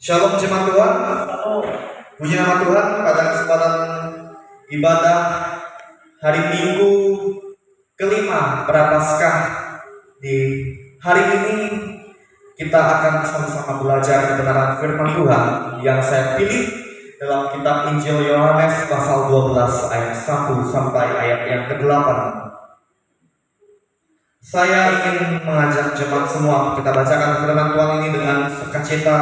Shalom jemaat Tuhan. Puji nama Tuhan pada kesempatan ibadah hari Minggu kelima Prapaskah. Di hari ini kita akan sama-sama belajar kebenaran firman Tuhan yang saya pilih dalam kitab Injil Yohanes pasal 12 ayat 1 sampai ayat yang ke-8. Saya ingin mengajak jemaat semua kita bacakan firman Tuhan ini dengan sukacita,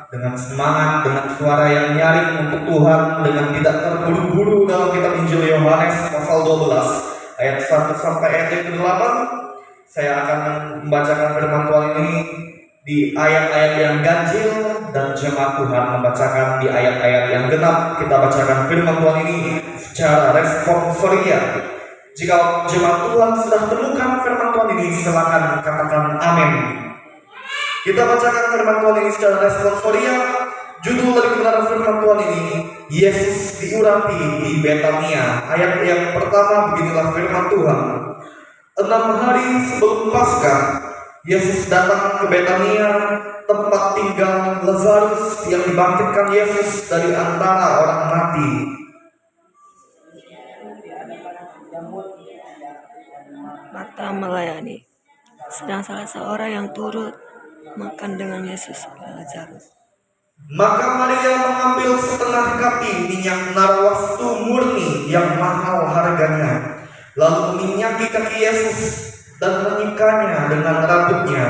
dengan semangat, dengan suara yang nyaring untuk Tuhan, dengan tidak terburu-buru dalam kitab Injil Yohanes pasal 12 ayat 1 sampai ayat yang ke-8. Saya akan membacakan firman Tuhan ini di ayat-ayat yang ganjil dan jemaat Tuhan membacakan di ayat-ayat yang genap. Kita bacakan firman Tuhan ini secara responsoria. Jika jemaat Tuhan sudah temukan firman Tuhan ini, silakan katakan amin. Kita bacakan firman Tuhan ini secara responsoria. Judul dari kebenaran firman Tuhan ini, Yesus diurapi di Betania. Ayat yang pertama beginilah firman Tuhan. 6 hari sebelum Paskah, Yesus datang ke Betania, tempat tinggal Lazarus yang dibangkitkan Yesus dari antara orang mati. Marta melayani, sedang salah seorang yang turut makan dengan Yesus adalah Lazarus. Maka Maria mengambil setengah kapi minyak narwastu murni yang mahal harganya, lalu meminyaki kaki Yesus dan menyikanya dengan rambutnya,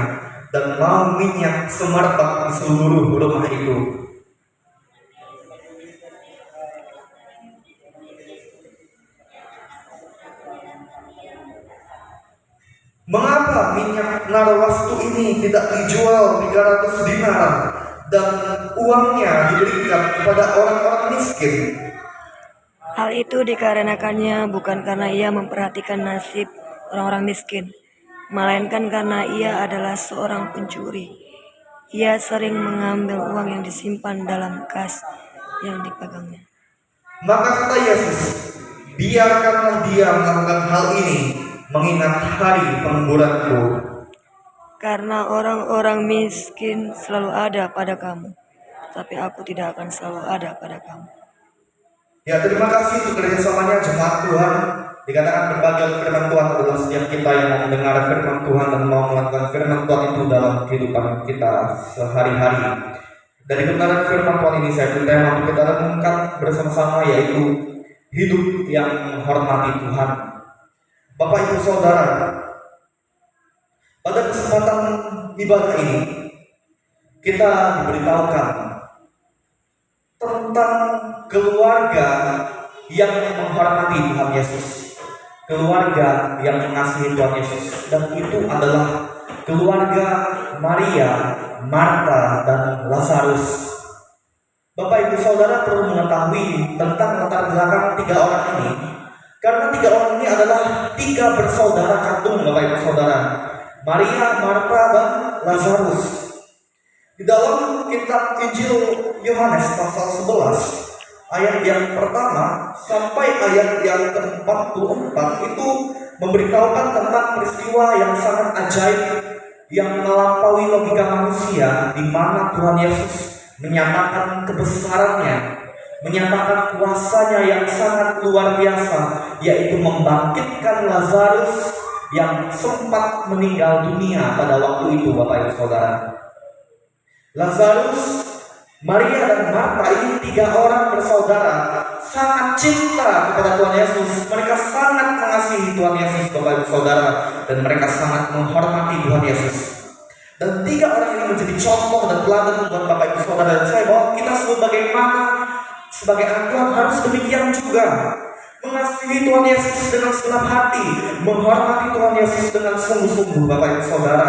dan mau minyak semerbak di seluruh rumah itu. Mengapa minyak narwastu ini tidak dijual 300 dinar dan uangnya diberikan kepada orang-orang miskin? Hal itu dikarenakannya bukan karena ia memperhatikan nasib orang-orang miskin, melainkan karena ia adalah seorang pencuri. Ia sering mengambil uang yang disimpan dalam kas yang dipegangnya. Maka kata Yesus, biarkanlah dia melakukan hal ini, mengingat hari penguburanku. Karena orang-orang miskin selalu ada pada kamu, tapi aku tidak akan selalu ada pada kamu. Ya, terima kasih untuk kerjasamanya jemaat Tuhan. Dikatakan berbagai firman Tuhan adalah setiap kita yang mau mendengar firman Tuhan dan mau melakukan firman Tuhan itu dalam kehidupan kita sehari-hari. Dari kebenaran firman Tuhan ini saya beri tema untuk kita renungkan bersama-sama, yaitu hidup yang menghormati Tuhan. Bapak Ibu Saudara, pada kesempatan ibadah ini kita diberitahukan tentang keluarga yang menghormati Tuhan Yesus, keluarga yang mengasihi Tuhan Yesus, dan itu adalah keluarga Maria, Marta, dan Lazarus. Bapak Ibu Saudara perlu mengetahui tentang latar belakang 3 orang ini, karena 3 orang ini adalah 3 bersaudara kandung, Bapak Ibu Saudara, Maria, Marta, dan Lazarus. Di dalam kitab Injil Yohanes pasal 11 ayat yang pertama sampai ayat yang ke-44 itu memberitahukan tentang peristiwa yang sangat ajaib yang melampaui logika manusia, di mana Tuhan Yesus menyatakan kebesarannya, menyatakan kuasanya yang sangat luar biasa, yaitu membangkitkan Lazarus yang sempat meninggal dunia pada waktu itu. Bapak Ibu Saudara, Lazarus, Maria, dan Marta ini 3 orang bersaudara sangat cinta kepada Tuhan Yesus. Mereka sangat mengasihi Tuhan Yesus, Bapak Ibu Saudara, dan mereka sangat menghormati Tuhan Yesus. Dan 3 orang ini menjadi contoh dan teladan buat Bapak Ibu Saudara dan saya, bahwa kita sebagai anak Tuhan harus demikian juga, mengasihi Tuhan Yesus dengan segenap hati, menghormati Tuhan Yesus dengan sungguh-sungguh, Bapak Ibu Saudara.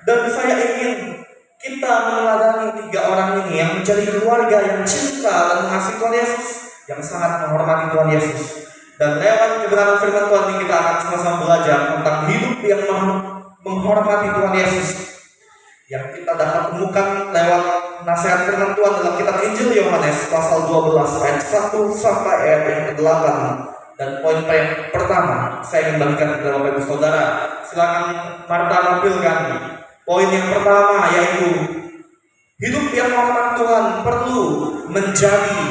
Dan saya ingin kita meneladani 3 orang ini yang menjadi keluarga yang cinta dan mengasihi Tuhan Yesus, yang sangat menghormati Tuhan Yesus. Dan lewat kebenaran firman Tuhan ini kita akan sama-sama belajar tentang hidup yang menghormati Tuhan Yesus, yang kita dapat temukan lewat nasihat firman Tuhan dalam kitab Injil Yohanes pasal 12 ayat 1 sampai ayat yang ke-8. Dan poin yang pertama saya ingin bagikan kepada Bapak Ibu Saudara. Silakan Marta tampilkan poin yang pertama, yaitu hidup yang menghormati Tuhan perlu menjadi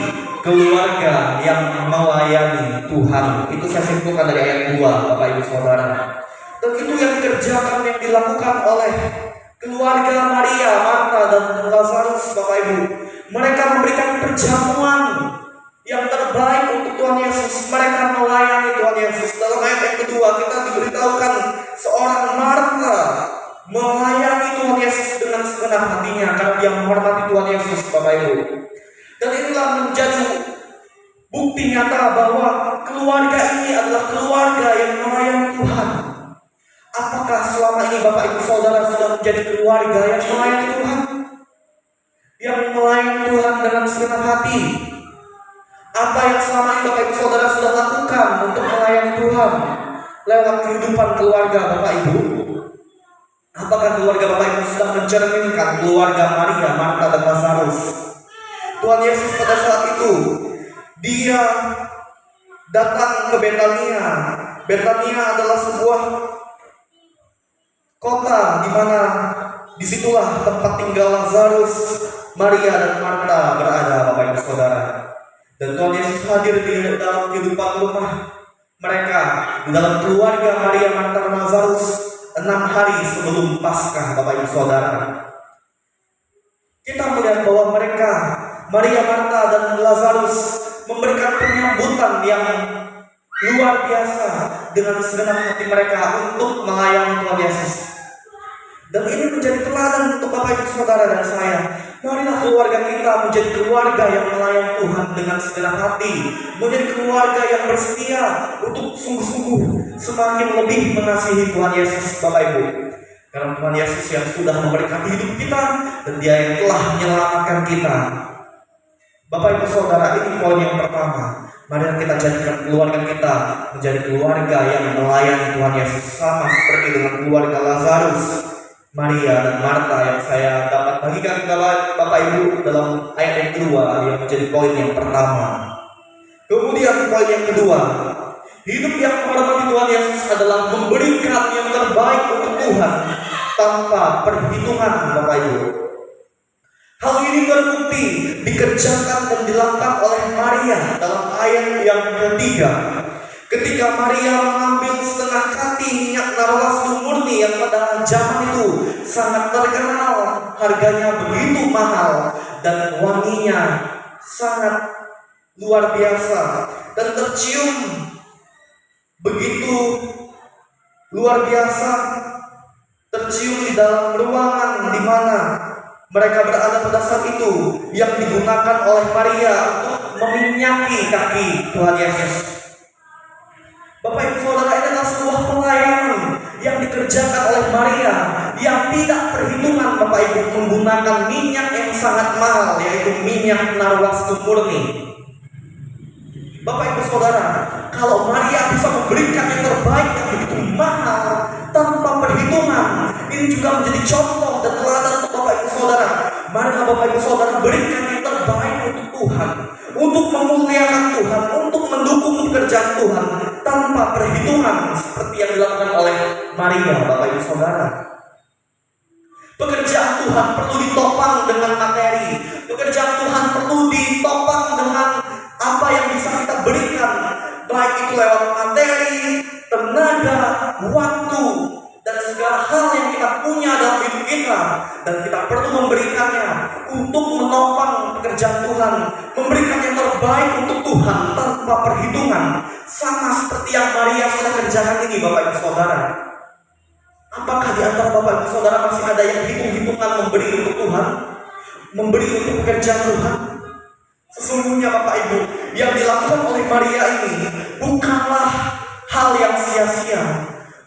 keluarga yang melayani Tuhan. Itu saya simpulkan dari ayat 2, Bapak Ibu Saudara. Dan itu yang dikerjakan, yang dilakukan oleh keluarga Maria, Marta, dan Lazarus, Bapak Ibu. Mereka memberikan perjamuan yang terbaik untuk Tuhan Yesus. Mereka melayani Tuhan Yesus. Dalam ayat yang kedua kita diberitahukan seorang Marta melayani Tuhan Yesus dengan segenap hatinya karena dia menghormati Tuhan Yesus, Bapak Ibu. Dan inilah menjadi bukti nyata bahwa keluarga ini adalah keluarga yang melayani Tuhan. Apakah selama ini Bapak Ibu Saudara sudah menjadi keluarga yang melayani Tuhan? Yang melayani Tuhan dengan segenap hati? Apa yang selama ini Bapak Ibu Saudara sudah lakukan untuk melayani Tuhan lewat kehidupan keluarga Bapak Ibu? Apakah keluarga Bapak Ibu sudah mencerminkan keluarga Maria, Marta, dan Lazarus? Tuhan Yesus pada saat itu dia datang ke Betania. Betania adalah sebuah kota di mana disitulah tempat tinggal Lazarus, Maria, dan Marta berada, Bapak Ibu Saudara. Dan Tuhan Yesus hadir di dalam kehidupan rumah mereka, di dalam keluarga Maria, Marta, dan Lazarus 6 hari sebelum Paskah, Bapak Ibu Saudara. Kita melihat bahwa mereka, Maria, Marta, dan Lazarus memberikan penyambutan yang luar biasa dengan segenap hati mereka untuk melayani Tuhan Yesus. Dan ini menjadi teladan untuk Bapak Ibu Saudara dan saya. Marilah keluarga kita menjadi keluarga yang melayani Tuhan dengan segenap hati, menjadi keluarga yang bersetia untuk sungguh-sungguh semakin lebih mengasihi Tuhan Yesus, Bapak Ibu. Karena Tuhan Yesus yang sudah memberikan hidup kita dan Dia yang telah menyelamatkan kita. Bapak Ibu Saudara, ini poin yang pertama. Mari kita jadikan keluarga kita menjadi keluarga yang melayani Tuhan Yesus, sama seperti dengan keluarga Lazarus, Maria, dan Marta yang saya dapat bagikan kepada Bapak Ibu dalam ayat yang kedua, yang menjadi poin yang pertama. Kemudian poin yang kedua, hidup yang menghormati Tuhan Yesus adalah memberikan yang terbaik untuk Tuhan tanpa perhitungan, Bapak Ibu. Hal ini terbukti dikerjakan dan dilakukan oleh Maria dalam ayat yang ketiga. Ketika Maria mengambil setengah kati minyak narwastu murni yang pada zaman itu sangat terkenal, harganya begitu mahal dan wanginya sangat luar biasa dan tercium begitu luar biasa, tercium di dalam ruangan di mana mereka berada pada saat itu, yang digunakan oleh Maria untuk meminyaki kaki Tuhan Yesus. Bapak Ibu Saudara, ini adalah sebuah pelayanan yang dikerjakan oleh Maria yang tidak perhitungan, Bapak Ibu, menggunakan minyak yang sangat mahal, yaitu minyak narwastu murni. Bapak Ibu Saudara, kalau Maria bisa memberikan yang terbaik yang begitu mahal tanpa perhitungan, ini juga menjadi contoh dan teladan untuk Bapak Ibu Saudara. Marilah Bapak Ibu Saudara berikan yang terbaik untuk Tuhan, untuk memuliakan Tuhan, untuk mendukung pekerjaan Tuhan tanpa perhitungan seperti yang dilakukan oleh Maria, Bapak Ibu Saudara. Pekerjaan Tuhan perlu ditopang dengan materi. Pekerjaan Tuhan perlu ditopang dengan apa yang bisa kita berikan, baik itu lewat materi, tenaga, waktu, dan segala hal yang kita punya dalam hidup kita, dan kita perlu memberikannya untuk menopang pekerjaan Tuhan, memberikan yang terbaik untuk Tuhan tanpa perhitungan, sama seperti yang Maria sudah kerjakan ini, Bapak Ibu Saudara. Apakah di antara Bapak Ibu Saudara masih ada yang hitung-hitungan memberi untuk Tuhan, memberi untuk pekerjaan Tuhan? Sesungguhnya Bapak Ibu, yang dilakukan oleh Maria ini bukanlah hal yang sia-sia,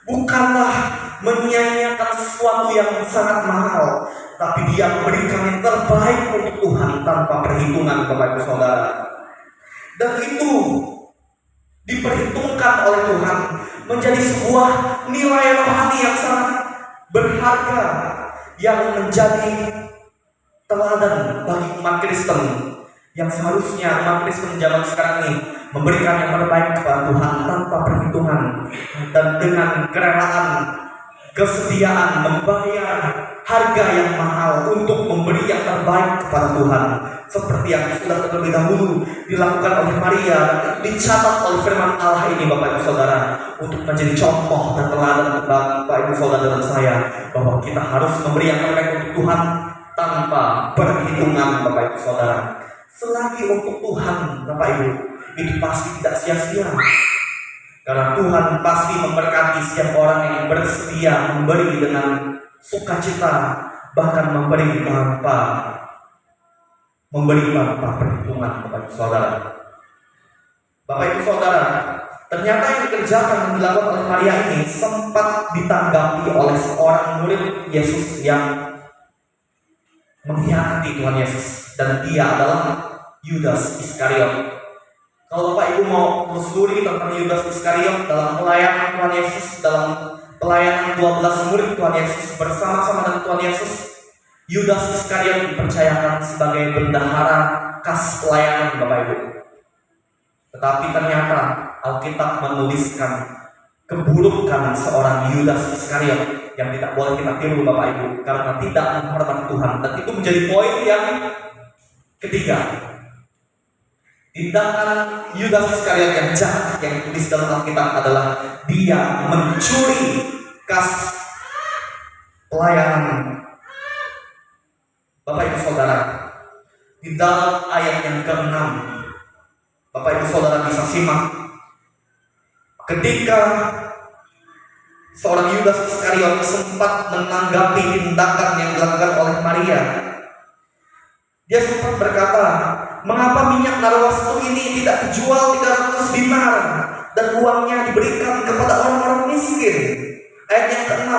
bukanlah menyia-nyiakan sesuatu yang sangat mahal, tapi dia memberikan yang terbaik untuk Tuhan tanpa perhitungan, Bapak Ibu Saudara. Dan itu diperhitungkan oleh Tuhan menjadi sebuah nilai rohani yang sangat berharga, yang menjadi teladan bagi umat Kristen, yang seharusnya umat Kristen zaman sekarang ini memberikan yang terbaik kepada Tuhan tanpa perhitungan dan dengan kerelaan, kesediaan membayar harga yang mahal untuk memberi yang terbaik baik kepada Tuhan, seperti yang sudah terlebih dahulu dilakukan oleh Maria, dan itu dicatat oleh firman Allah ini Bapak Ibu Saudara, untuk menjadi contoh dan teladan untuk Bapak Ibu Saudara dan saya, bahwa kita harus memberi yang terbaik untuk Tuhan tanpa perhitungan Bapak Ibu Saudara. Selagi untuk Tuhan Bapak Ibu, itu pasti tidak sia-sia, karena Tuhan pasti memberkati setiap orang yang bersedia memberi dengan sukacita, bahkan memberi tanpa perhitungan Bapak Ibu Saudara. Bapak Ibu Saudara, ternyata yang dikerjakan dan dilakukan oleh Maria ini sempat ditanggapi oleh seorang murid Yesus yang mengkhianati Tuhan Yesus, dan dia adalah Yudas Iskariot. Kalau Bapak Ibu mau telusuri tentang Yudas Iskariot dalam pelayanan Tuhan Yesus, dalam pelayanan 12 murid Tuhan Yesus bersama-sama dengan Tuhan Yesus, Yudas Iskariot dipercayakan sebagai bendahara kas pelayanan Bapak Ibu. Tetapi ternyata Alkitab menuliskan keburukan seorang Yudas Iskariot yang tidak boleh kita tiru Bapak Ibu, karena tidak menghormati Tuhan. Dan itu menjadi poin yang ketiga. Tindakan Yudas Iskariot yang jahat yang ditulis dalam Alkitab adalah dia mencuri kas pelayanan. Bapak Ibu Saudara, di dalam ayat yang ke-6, Bapak Ibu Saudara bisa simak ketika seorang Yudas Iskariot sempat menanggapi tindakan yang dilakukan oleh Maria. Dia sempat berkata, "Mengapa minyak narwastu ini tidak dijual 300 dinar dan uangnya diberikan kepada orang-orang miskin?" Ayat yang ke-6,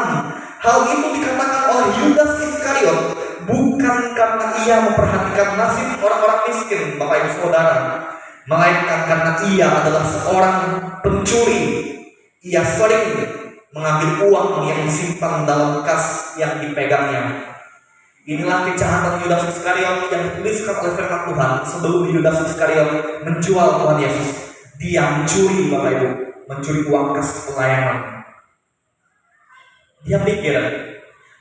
hal itu dikatakan oleh Yudas Iskariot bukan karena ia memperhatikan nasib orang-orang miskin, Bapak Ibu Saudara, melainkan karena ia adalah seorang pencuri. Ia sering mengambil uang yang disimpan dalam kas yang dipegangnya. Inilah kejahatan Yudas Iskariot yang dituliskan oleh firman Tuhan sebelum Yudas Iskariot menjual Tuhan Yesus. Dia mencuri, Bapak Ibu, mencuri uang kas pelayanan. Dia pikir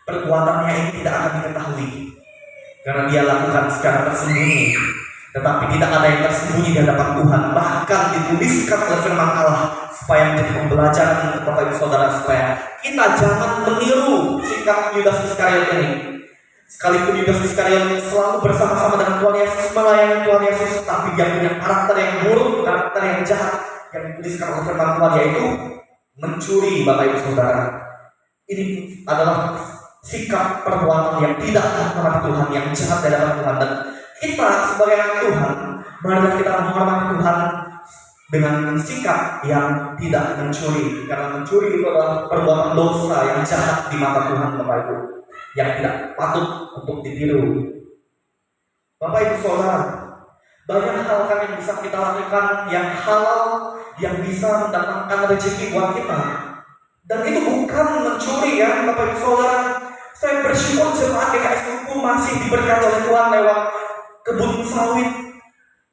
perbuatannya ini tidak akan diketahui karena dia lakukan secara tersembunyi. Tetapi tidak ada yang tersembunyi di hadapan Tuhan. Bahkan dituliskan oleh firman Allah supaya menjadi pembelajaran untuk Bapak Ibu Saudara, supaya kita jangan meniru sikap Yudas Iskariot ini. Sekalipun Yudas Iskariot selalu bersama-sama dengan Tuhan Yesus, melayani Tuhan Yesus, tapi dia punya karakter yang buruk, karakter yang jahat yang dituliskan oleh firman Tuhan, yaitu mencuri, Bapak Ibu Saudara. Ini adalah sikap perbuatan yang tidak menghormati Tuhan, yang jahat di hadapan Tuhan. Dan kita sebagai anak Tuhan, marilah kita menghormati Tuhan dengan sikap yang tidak mencuri, karena mencuri itu adalah perbuatan dosa yang jahat di mata Tuhan, Bapak Ibu, yang tidak patut untuk ditiru. Bapak Ibu Saudara, banyak hal kan yang bisa kita lakukan yang halal, yang bisa mendatangkan rezeki buat kita. Dan itu bukan mencuri ya Bapak Ibu Saudara. Saya bersyukur jemaat GKS Tuku masih diberkati oleh Tuhan lewat kebun sawit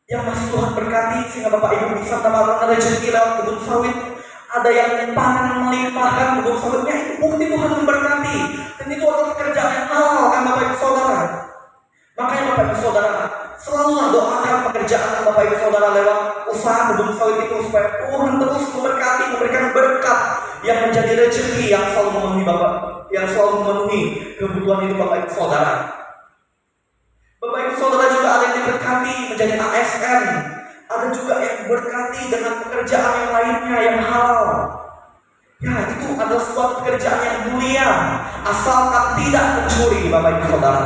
yang masih Tuhan berkati, sehingga Bapak Ibu bisa mendapatkan rezeki lewat kebun sawit. Ada yang panen melimpahkan kebun sawitnya, itu bukti Tuhan memberkati. Dan itu adalah pekerjaan yang halal kan Bapak Ibu Saudara. Makanya Bapak Ibu Saudara, selalu doakan pekerjaan Bapak Ibu Saudara lewat usaha kebun sawit itu, supaya Tuhan terus memberkati, memberikan berkat yang menjadi rezeki yang selalu memenuhi Bapak, yang selalu memenuhi kebutuhan itu Bapak Ibu Saudara. Bapak Ibu Saudara juga ada yang diberkati menjadi ASN, ada juga yang diberkati dengan pekerjaan yang lainnya yang halal. Ya, itu adalah sebuah pekerjaan yang mulia, asalkan tidak mencuri Bapak Ibu Saudara.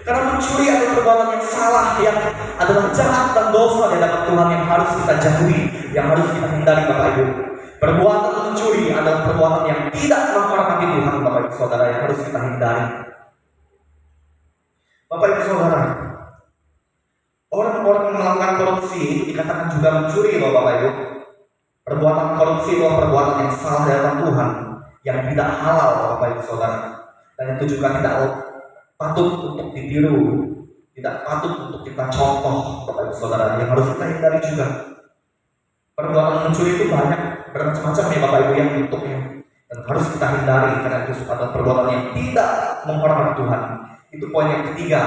Karena mencuri adalah perbuatan yang salah, yang adalah jahat dan dosa di hadapan Tuhan, yang harus kita jauhi, yang harus kita hindari Bapak Ibu. Perbuatan mencuri adalah perbuatan yang tidak menghormati Tuhan Bapak Ibu Saudara, yang harus kita hindari. Bapak Ibu Saudara, orang-orang yang melakukan korupsi itu dikatakan juga mencuri loh Bapak Ibu. Perbuatan korupsi adalah perbuatan yang salah di hadapan Tuhan, yang tidak halal Bapak Ibu Saudara. Dan itu juga tidak patut untuk ditiru, tidak patut untuk kita contoh Bapak Ibu Saudara, yang harus kita hindari juga. Perbuatan mencuri itu banyak, bermacam-macam ya Bapak Ibu yang bentuknya, dan harus kita hindari karena itu adalah perbuatan yang tidak menghormati Tuhan. Itu poin yang ketiga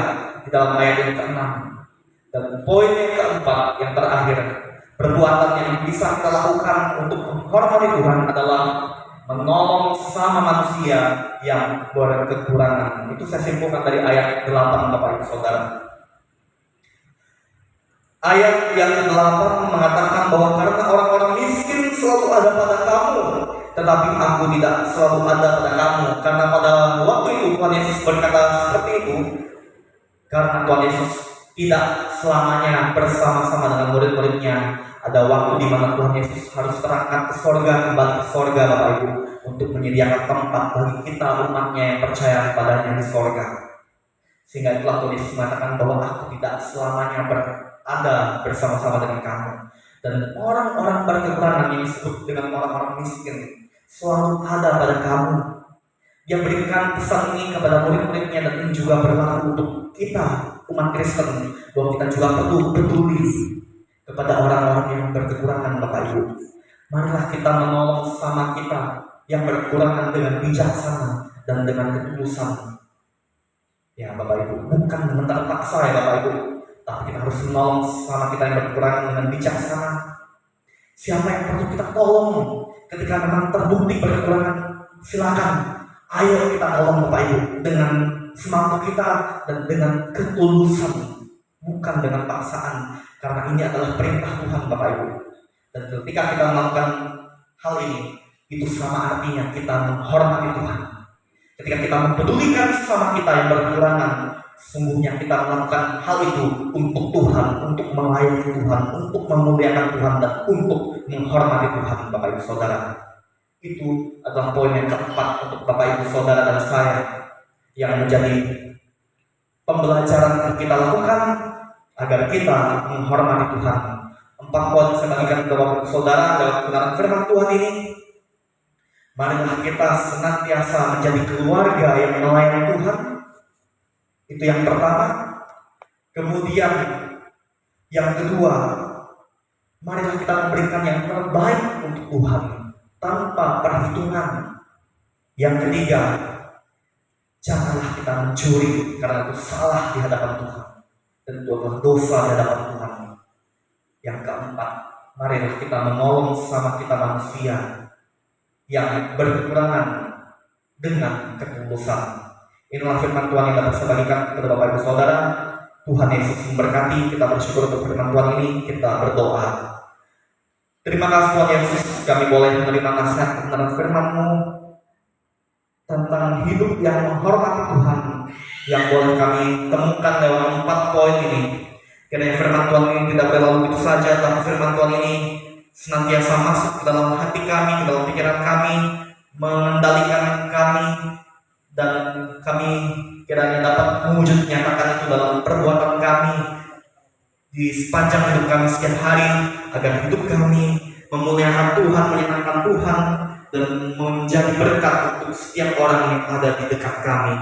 di dalam ayat yang ke-6. Dan poin yang keempat, yang terakhir, perbuatan yang bisa kita lakukan untuk menghormati Tuhan adalah menolong sesama manusia yang berkekurangan. Itu saya simpulkan dari ayat 8, Bapak Ibu Saudara. Ayat yang ke-8 mengatakan bahwa karena orang-orang miskin selalu ada pada kamu, tetapi aku tidak selalu ada pada kamu. Karena pada waktu itu Tuhan Yesus berkata seperti itu, karena Tuhan Yesus tidak selamanya bersama-sama dengan murid-muridnya. Ada waktu di mana Tuhan Yesus harus terangkat ke sorga, kembali ke sorga, Bapak Ibu, untuk menyediakan tempat bagi kita umatnya yang percaya kepadanya di sorga. Sehingga itulah Tuhan Yesus mengatakan bahwa aku tidak selamanya ada bersama-sama dengan kamu. Dan orang-orang berkekurangan yang disebut dengan orang-orang miskin selalu ada pada kamu. Dia berikan pesan ini kepada murid-muridnya, dan ini juga berlaku untuk kita umat Kristen, bahwa kita juga perlu peduli kepada orang-orang yang berkekurangan, Bapak Ibu. Marilah kita menolong sesama kita yang berkekurangan dengan bijaksana dan dengan ketulusan. Ya Bapak Ibu, bukan dengan terpaksa ya Bapak Ibu, tapi kita harus menolong sesama kita yang berkekurangan dengan bijaksana. Siapa yang perlu kita tolong ketika memang terbukti berkekurangan, silakan. Ayo kita tolong Bapak Ibu dengan semampu kita dan dengan ketulusan, bukan dengan paksaan, karena ini adalah perintah Tuhan Bapak Ibu. Dan ketika kita melakukan hal ini, itu sama artinya kita menghormati Tuhan. Ketika kita mempedulikan sesama kita yang berkekurangan, sungguhnya kita melakukan hal itu untuk Tuhan, untuk melayani Tuhan, untuk memuliakan Tuhan, dan untuk menghormati Tuhan, Bapak Ibu Saudara. Itu adalah poin yang keempat untuk Bapak Ibu Saudara dan saya, yang menjadi pembelajaran yang kita lakukan agar kita menghormati Tuhan. 4 poin saya bagikan kepada Bapak Ibu Saudara dalam kebenaran firman Tuhan ini. Marilah kita senantiasa menjadi keluarga yang melayani Tuhan. Itu yang pertama. Kemudian yang kedua, marilah kita memberikan yang terbaik untuk Tuhan tanpa perhitungan. Yang ketiga, janganlah kita mencuri, karena itu salah di hadapan Tuhan dan itu adalah dosa di hadapan Tuhan. Yang keempat, marilah kita menolong sesama kita manusia yang berkekurangan dengan ketulusan. Inilah firman Tuhan yang dapat saya bagikan kepada Bapak Ibu Saudara. Tuhan Yesus memberkati. Kita bersyukur untuk firman Tuhan ini. Kita berdoa. Terima kasih Tuhan Yesus, kami boleh menerima nasihat tentang firman-Mu tentang hidup yang menghormati Tuhan, yang boleh kami temukan lewat 4 poin ini. Kiranya firman Tuhan ini tidak berlalu begitu saja, tapi firman Tuhan ini senantiasa masuk ke dalam hati kami, ke dalam pikiran kami, mengendalikan kami, dan kami kiranya dapat mewujud nyatakan itu dalam perbuatan kami di sepanjang hidup kami setiap hari, agar hidup kami memuliakan Tuhan, menyenangkan Tuhan, dan menjadi berkat untuk setiap orang yang ada di dekat kami.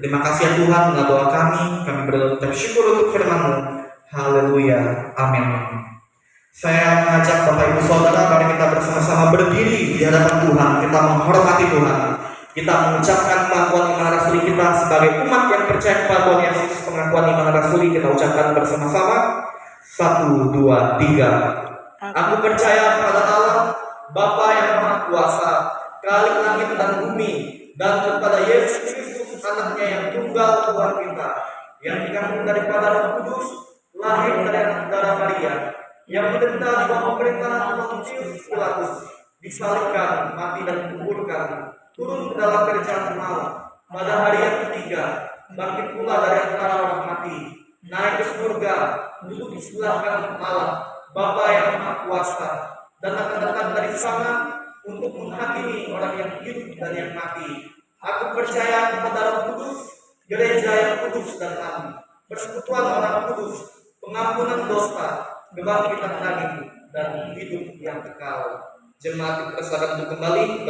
Terima kasih ya Tuhan, dengan doa kami berdoa syukur untuk firman-Mu. Haleluya, amin. Saya mengajak Bapak Ibu Saudara, mari kita bersama-sama berdiri di hadapan Tuhan. Kita menghormati Tuhan. Kita mengucapkan pengakuan iman rasuli kita sebagai umat yang percaya kepada Tuhan Yesus. Pengakuan iman rasuli kita ucapkan bersama-sama. 1, 2, 3. Aku percaya kepada Allah, Bapa yang Maha Kuasa, Khalik langit dan bumi, dan kepada Yesus Kristus, anaknya yang tunggal Tuhan kita, yang dikandung daripada Roh Kudus, lahir dari anak darah Maria, yang menderita di bawah pemerintahan Pontius Pilatus, disalibkan, mati dan dikuburkan, turun ke dalam kerajaan maut, pada hari yang ketiga bangkit pula dari antara orang mati, naik ke surga, duduk di sebelah kanan Allah Bapa yang Maha Kuasa, dan akan datang dari sana untuk menghakimi orang yang hidup dan yang mati. Aku percaya kepada Roh Kudus, gereja yang kudus dan am, persekutuan orang kudus, pengampunan dosa, kebangkitan dari dan hidup yang kekal. Jemaat dipersilakan untuk kembali